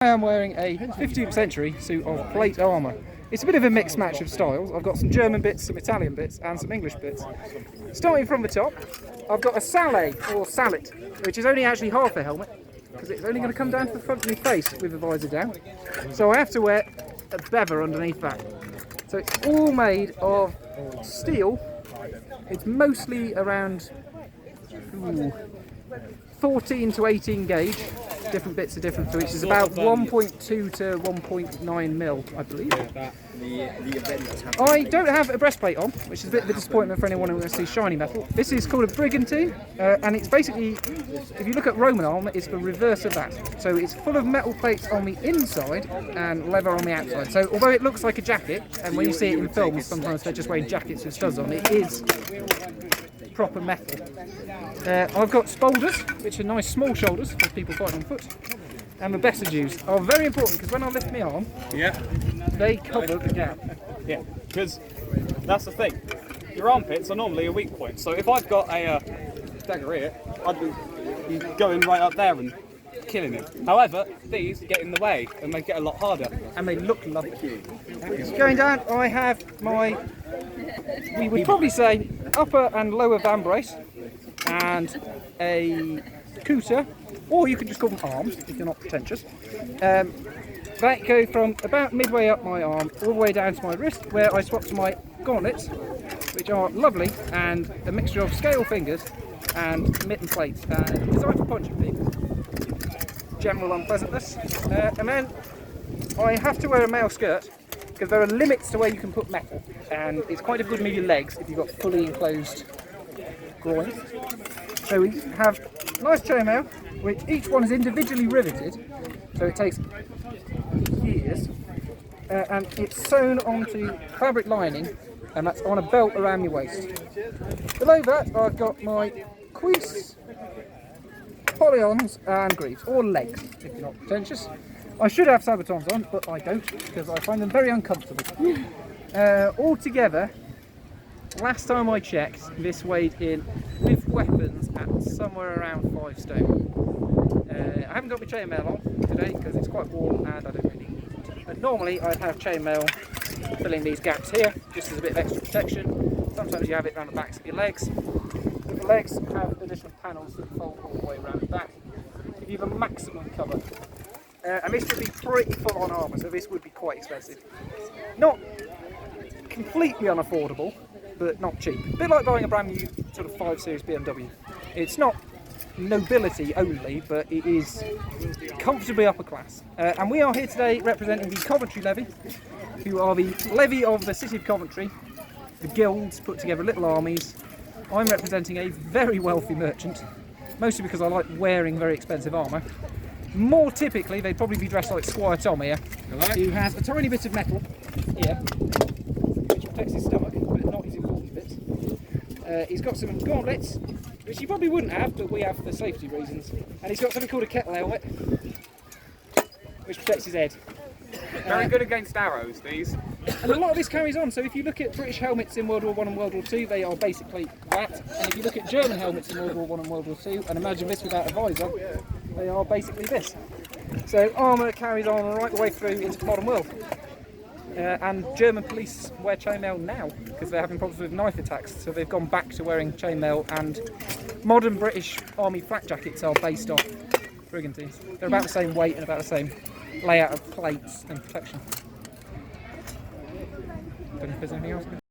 I am wearing a 15th century suit of plate armour. It's a bit of a mixed match of styles. I've got some German bits, some Italian bits and some English bits. Starting from the top, I've got a sallet or sallet, which is only actually half a helmet because it's only going to come down to the front of my face with the visor down. So I have to wear a bever underneath that. So it's all made of steel. It's mostly around 14 to 18 gauge. Different bits are different, which is about 1.2 to 1.9 mil, I believe. I don't have a breastplate on, which is a bit of a disappointment for anyone who wants to see shiny metal. This is called a brigantine, and it's basically, if you look at Roman armour, it's the reverse of that. So it's full of metal plates on the inside and leather on the outside. So although it looks like a jacket, and when you see it in films, sometimes they're just wearing jackets with studs on, it is proper metal. I've got spolders, which are nice small shoulders for people fighting on foot, and the Bessages are very important because when I lift my arm, they cover the gap. Yeah, because that's the thing. Your armpits are normally a weak point, so if I've got a dagger here, I'd be going right up there and killing it. However, these get in the way and make it a lot harder, and they look lovely. Going down, I have my, we would probably say, upper and lower van brace, and a cooter, or you can just call them arms if you're not pretentious. That go from about midway up my arm all the way down to my wrist, where I swap to my gauntlets, which are lovely and a mixture of scale fingers and mitten plates, and designed for punching people. General unpleasantness. And then I have to wear a male skirt because there are limits to where you can put metal, and it's quite difficult to move your legs if you've got fully enclosed groins. So we have nice chainmail, which each one is individually riveted, so it takes years, and it's sewn onto fabric lining, and that's on a belt around my waist. Below that I've got my cuisse, polyons and greaves, or legs if you're not pretentious. I should have sabatons on, but I don't because I find them very uncomfortable. Altogether, last time I checked, this weighed in with weapons at somewhere around 5 stone. I haven't got my chainmail on today because it's quite warm and I don't really need it. But normally I'd have chainmail filling these gaps here, just as a bit of extra protection. Sometimes you have it around the backs of your legs. But the legs have additional panels that fold all the way around the back, give you the maximum cover. And this would be pretty full on armour, so this would be quite expensive. Not completely unaffordable, but not cheap. A bit like buying a brand new sort of 5 Series BMW. It's not nobility only, but it is comfortably upper class. And we are here today representing the Coventry Levy, who are the levy of the city of Coventry. The guilds put together little armies. I'm representing a very wealthy merchant, mostly because I like wearing very expensive armour. More typically, they'd probably be dressed like Squire Tom here, who has a tiny bit of metal here, which protects his stomach, but not his important bits. He's got some gauntlets, which he probably wouldn't have, but we have for safety reasons. And he's got something called a kettle helmet, which protects his head. Very good against arrows, these. And a lot of this carries on, so if you look at British helmets in World War I and World War II, they are basically that. And if you look at German helmets in World War I and World War II, and imagine this without a visor, they are basically this. So armour carries on right the way through into the modern world. And German police wear chainmail now because they're having problems with knife attacks, so they've gone back to wearing chainmail, and modern British army flak jackets are based off brigantines. They're about the same weight and about the same layout of plates and protection. Don't know if there's anything else.